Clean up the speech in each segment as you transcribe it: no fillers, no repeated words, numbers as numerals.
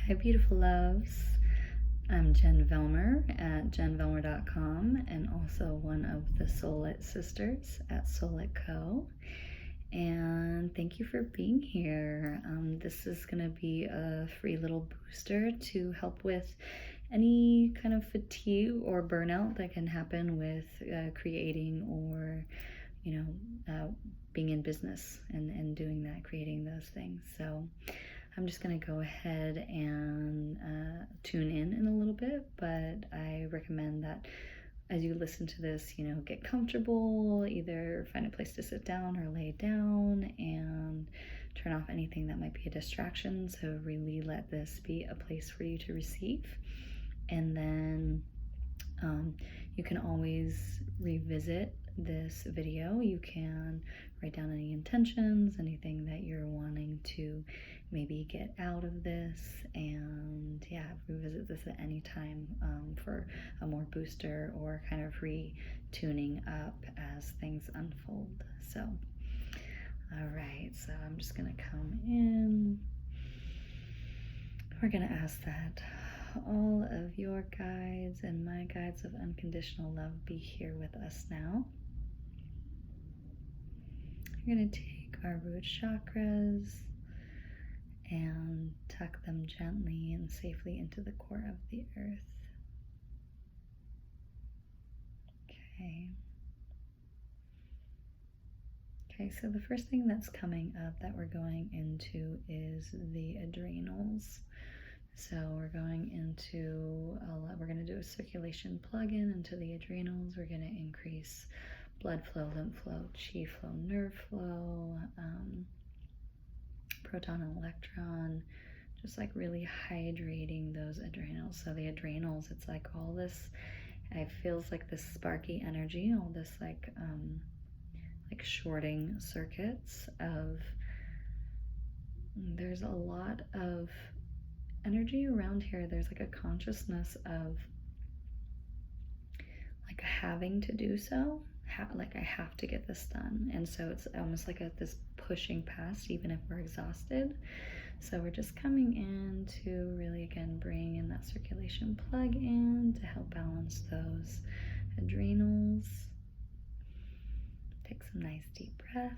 Hi, beautiful loves. I'm Jenn Velmer at jennvelmer.com and also one of the Soulit sisters at Soulit Co. And thank you for being here. This is going to be a free little booster to help with any kind of fatigue or burnout that can happen with creating or being in business and doing that, creating those things. So I'm just going to go ahead and tune in a little bit, but I recommend that as you listen to this, get comfortable, either find a place to sit down or lay down, and turn off anything that might be a distraction. So really let this be a place for you to receive. And then you can always revisit this video. You can write down any intentions, anything that you're wanting to maybe get out of this, and revisit this at any time for a more booster or kind of retuning up as things unfold. So, all right, so I'm just gonna come in. We're gonna ask that all of your guides and my guides of unconditional love be here with us now. We're going to take our root chakras and tuck them gently and safely into the core of the earth. Okay, so the first thing that's coming up that we're going into is the adrenals. So we're going to do a circulation plug-in into the adrenals. We're going to increase blood flow, lymph flow, chi flow, nerve flow, proton and electron, just like really hydrating those adrenals. So the adrenals, it's like all this, it feels like this sparky energy, all this like shorting circuits of, there's a lot of energy around here. There's like a consciousness of like having to do so, like I have to get this done. And so it's almost like this pushing past, even if we're exhausted. So we're just coming in to really, again, bring in that circulation plug in to help balance those adrenals. Take some nice deep breaths.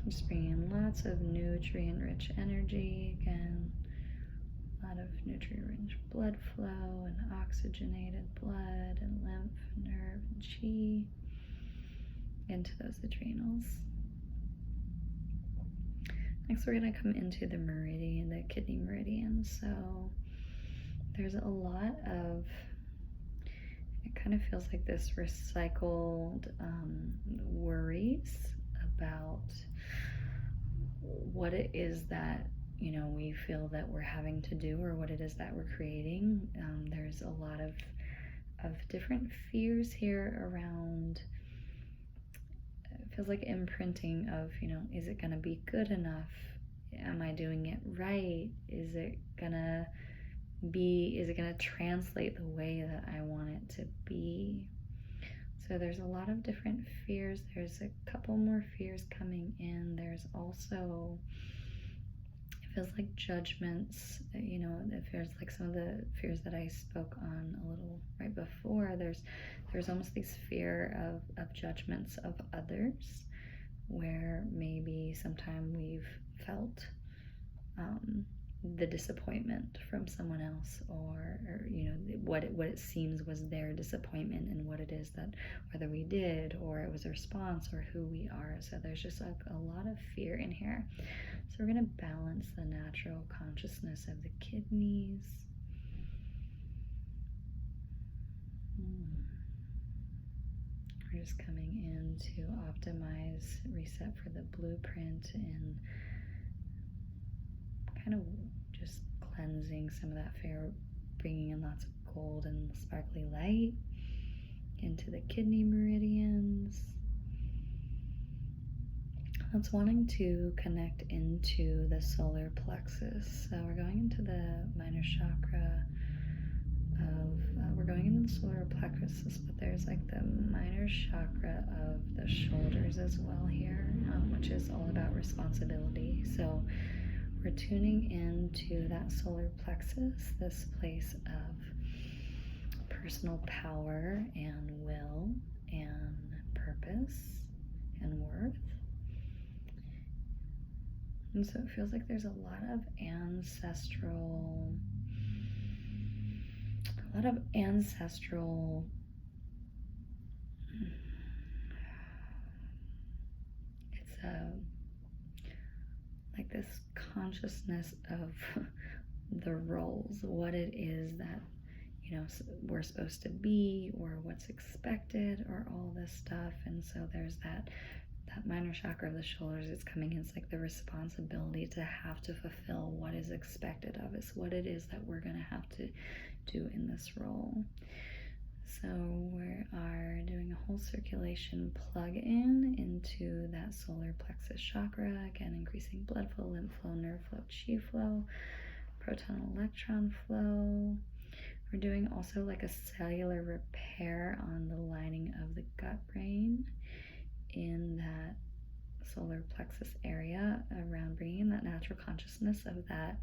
Just bringing in lots of nutrient-rich energy. Again, a lot of nutrient-rich blood flow and oxygenated blood and lymph, nerve, and chi into those adrenals. Next, we're going to come into the meridian, the kidney meridian. So there's a lot of, it kind of feels like this recycled worries about what it is that we feel that we're having to do, or what it is that we're creating. There's a lot of different fears here around, it feels like imprinting of, is it going to be good enough? Am I doing it right? Is it going to translate the way that I want it to be? So there's a lot of different fears. There's a couple more fears coming in. There's also, it feels like judgments, it feels like some of the fears that I spoke on a little right before. There's almost this fear of judgments of others, where maybe sometime we've felt the disappointment from someone else, or what it seems was their disappointment in what it is that whether we did, or it was a response, or who we are. So there's just like a lot of fear in here. So we're going to balance the natural consciousness of the kidneys. We're just coming in to optimize, reset for the blueprint, and kind of just cleansing some of that fear, bringing in lots of gold and sparkly light into the kidney meridians. That's wanting to connect into the solar plexus. So we're going into the minor chakra of, we're going into the solar plexus, but there's like the minor chakra of the shoulders as well here, which is all about responsibility. So we're tuning into that solar plexus, this place of personal power and will and purpose and worth. And so it feels like there's a lot of ancestral it's like this consciousness of the roles, what it is that, you know, we're supposed to be, or what's expected, or all this stuff. And so there's that minor chakra of the shoulders. It's coming in. It's like the responsibility to have to fulfill what is expected of us, what it is that we're going to have to do in this role. So we are doing a whole circulation plug in into that solar plexus chakra, again increasing blood flow, lymph flow, nerve flow, chi flow, proton electron flow. We're doing also like a cellular repair on the lining of the gut brain in that solar plexus area, around bringing that natural consciousness of that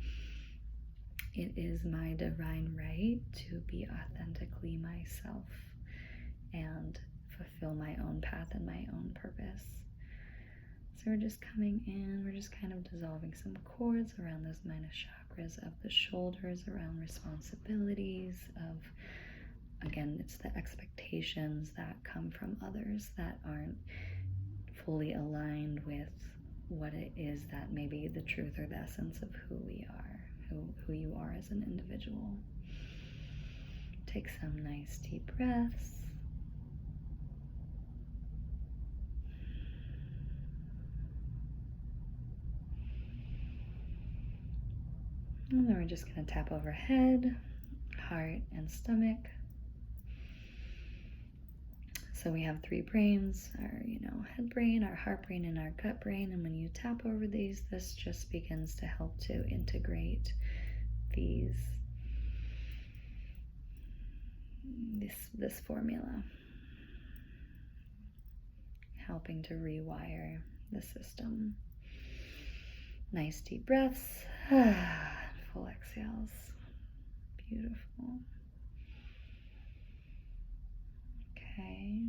it is my divine right to be authentically myself and fulfill my own path and my own purpose. So we're just coming in, we're just kind of dissolving some cords around those minor chakras of the shoulders, around responsibilities of, again, it's the expectations that come from others that aren't fully aligned with what it is that may be the truth or the essence of who we are, who you are as an individual. Take some nice deep breaths. And then we're just going to tap over head, heart, and stomach. So we have three brains, our, head brain, our heart brain, and our gut brain. And when you tap over these, this just begins to help to integrate this formula, helping to rewire the system. Nice deep breaths, full exhales. Beautiful. Okay.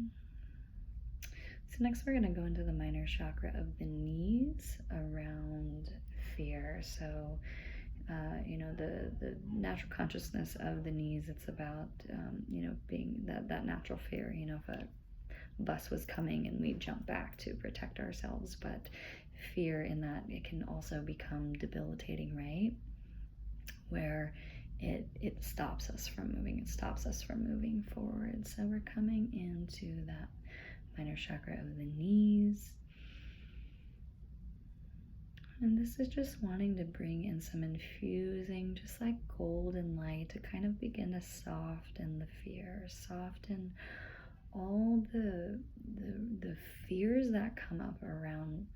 So next we're going to go into the minor chakra of the knees, around fear. So the natural consciousness of the knees, it's about being that natural fear. If a bus was coming and we jump back to protect ourselves, but fear in that it can also become debilitating, right? Where it stops us from moving, it stops us from moving forward. So we're coming into that minor chakra of the knees. And this is just wanting to bring in some infusing, just like golden light, to kind of begin to soften the fear, soften all the fears that come up around,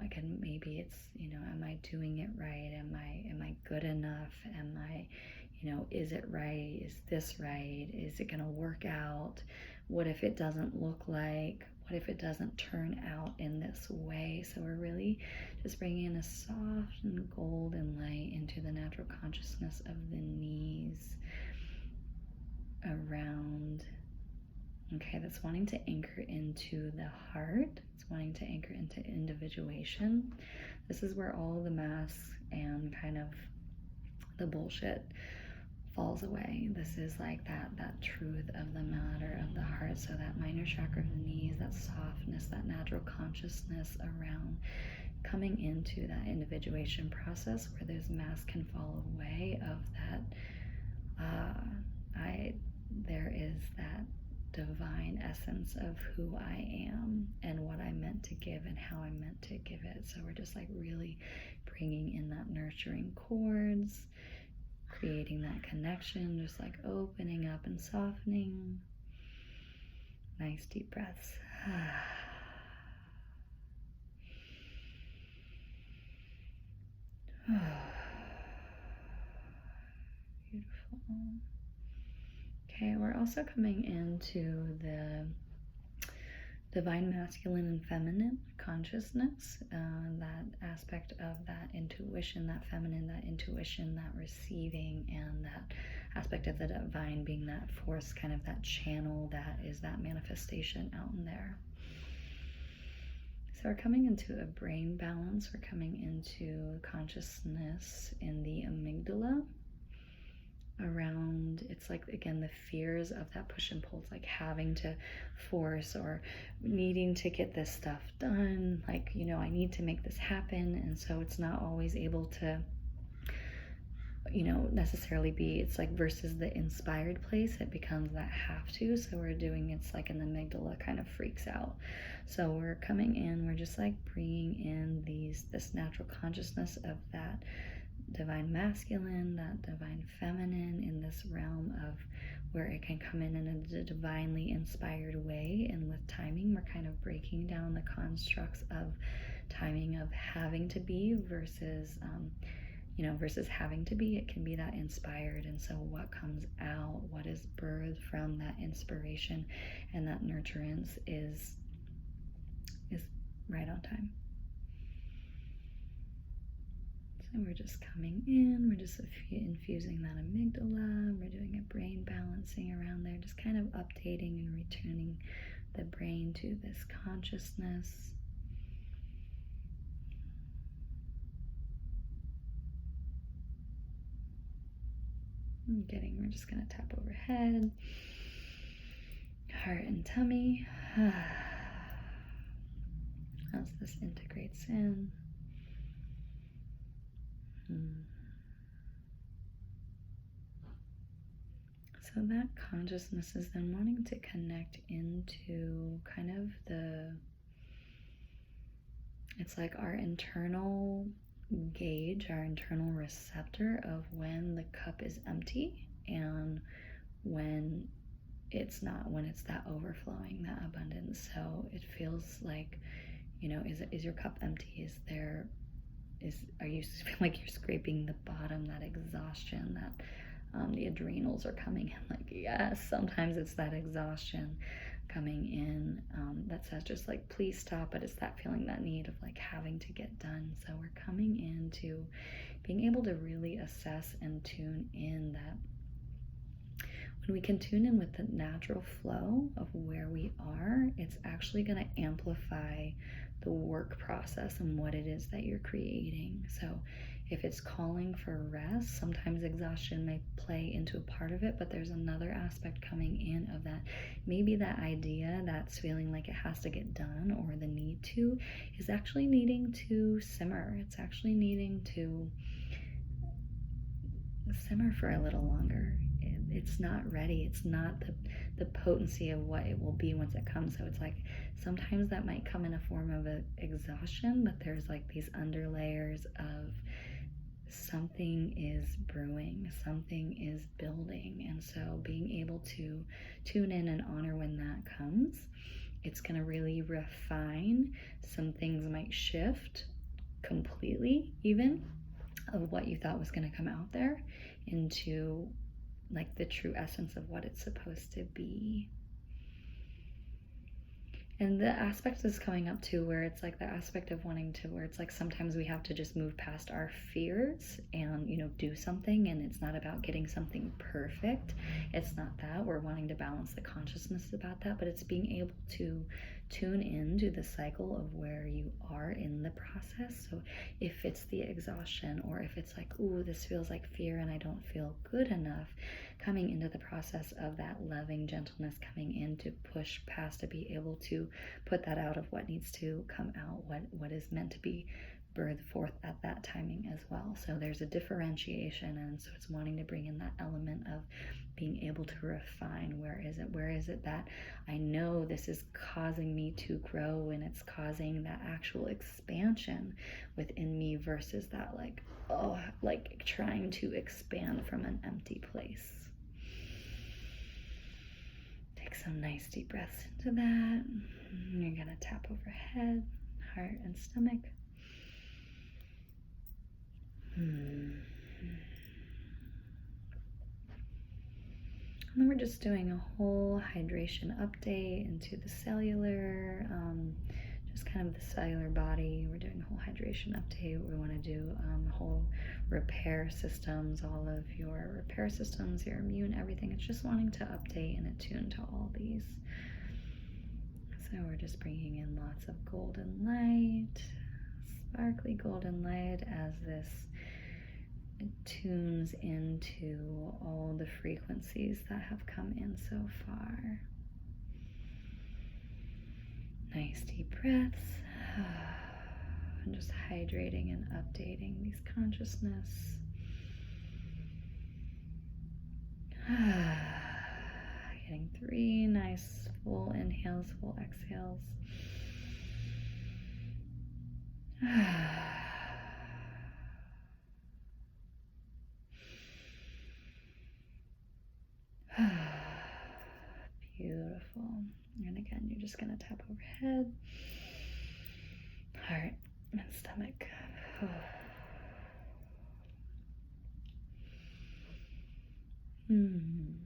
again, maybe it's, am I doing it right? Am I good enough? Am I, is it right? Is this right? Is it going to work out? What if it doesn't look like? What if it doesn't turn out in this way? So we're really just bringing in a soft and golden light into the natural consciousness of the knees, around. Okay, that's wanting to anchor into the heart. It's wanting to anchor into individuation. This is where all the masks and kind of the bullshit falls away. This is like that truth of the matter of the heart. So that minor chakra of the knees, that softness, that natural consciousness around coming into that individuation process, where those masks can fall away of that there is that divine essence of who I am and what I'm meant to give and how I'm meant to give it. So we're just like really bringing in that nurturing cords, creating that connection, just like opening up and softening. Nice deep breaths. Beautiful. Okay, we're also coming into divine masculine and feminine consciousness, that aspect of that intuition, that feminine, that intuition, that receiving, and that aspect of the divine being that force, kind of that channel that is that manifestation out in there. So we're coming into a brain balance. We're coming into consciousness in the amygdala around, it's like, again, the fears of that push and pull. It's like having to force or needing to get this stuff done. Like, you know, I need to make this happen. And so it's not always able to, you know, necessarily be, it's like versus the inspired place, it becomes that have to. So we're doing, it's like an amygdala kind of freaks out. So we're coming in, we're just like bringing in this natural consciousness of that divine masculine, that divine feminine in this realm of where it can come in a divinely inspired way. And with timing, we're kind of breaking down the constructs of timing of having to be versus, you know, versus having to be. It can be that inspired. And so what comes out, what is birthed from that inspiration and that nurturance is right on time. So we're just coming in, we're just infusing that amygdala, we're doing a brain balancing around there, just kind of updating and returning the brain to this consciousness. We're just going to tap overhead, heart and tummy, as this integrates in. So that consciousness is then wanting to connect into kind of it's like our internal gauge, our internal receptor of when the cup is empty and when it's not, when it's that overflowing, that abundance. So it feels like, you know, is your cup empty? Are you feel like you're scraping the bottom, that exhaustion, that the adrenals are coming in? Like, yes, sometimes it's that exhaustion coming in that says just like, please stop, but it's that feeling, that need of like having to get done. So we're coming into being able to really assess and tune in that when we can tune in with the natural flow of where we are, it's actually going to amplify the work process and what it is that you're creating. So if it's calling for rest, sometimes exhaustion may play into a part of it, but there's another aspect coming in of that. Maybe that idea that's feeling like it has to get done, or the need to, is actually needing to simmer. It's actually needing to simmer for a little longer. It's not ready. It's not the potency of what it will be once it comes. So it's like sometimes that might come in a form of exhaustion, but there's like these underlayers of something is brewing, something is building. And so being able to tune in and honor when that comes, it's going to really refine. Some things might shift completely, even of what you thought was going to come out there, into like the true essence of what it's supposed to be. And the aspect is coming up too, where it's like the aspect of wanting to, where it's like sometimes we have to just move past our fears and, you know, do something. And it's not about getting something perfect. It's not that. We're wanting to balance the consciousness about that, but it's being able to tune into the cycle of where you are in the process. So if it's the exhaustion, or if it's like, ooh, this feels like fear and I don't feel good enough, coming into the process of that loving gentleness, coming in to push past, to be able to put that out of what needs to come out, what is meant to be birthed forth at that timing as well. So there's a differentiation, and so it's wanting to bring in that element of being able to refine. Where is it that I know this is causing me to grow, and it's causing that actual expansion within me, versus that like, oh, like trying to expand from an empty place. Take some nice deep breaths into that. You're gonna tap overhead, heart and stomach. then we're just doing a whole hydration update into the cellular, just kind of the cellular body. We're doing a whole hydration update. We want to do a whole repair systems, all of your repair systems, your immune, everything. It's just wanting to update and attune to all these. So we're just bringing in lots of golden light, sparkly golden light, as this tunes into all the frequencies that have come in so far. Nice deep breaths, and just hydrating and updating these consciousness. Getting 3 nice full inhales, full exhales. Beautiful. And again, you're just going to tap overhead, heart, and stomach. And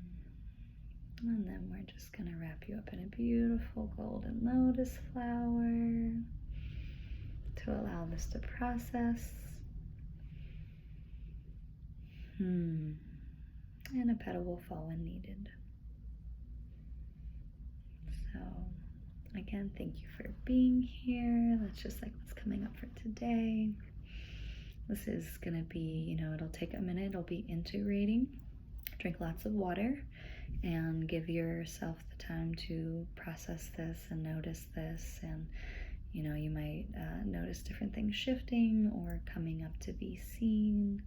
then we're just going to wrap you up in a beautiful golden lotus flower to allow this to process. And a petal will fall when needed. So, again, thank you for being here. That's just like what's coming up for today. This is going to be, it'll take a minute. It'll be integrating. Drink lots of water and give yourself the time to process this and notice this. And, you might notice different things shifting or coming up to be seen.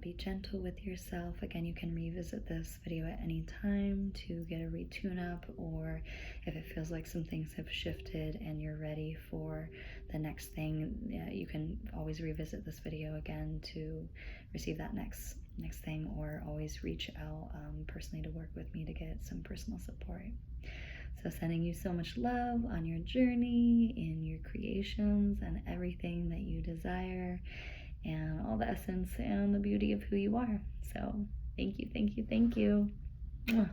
Be gentle with yourself. Again, you can revisit this video at any time to get a retune up, or if it feels like some things have shifted and you're ready for the next thing, you can always revisit this video again to receive that next thing, or always reach out personally to work with me to get some personal support. So sending you so much love on your journey, in your creations, and everything that you desire, and all the essence and the beauty of who you are. So thank you, thank you, thank you. Mwah.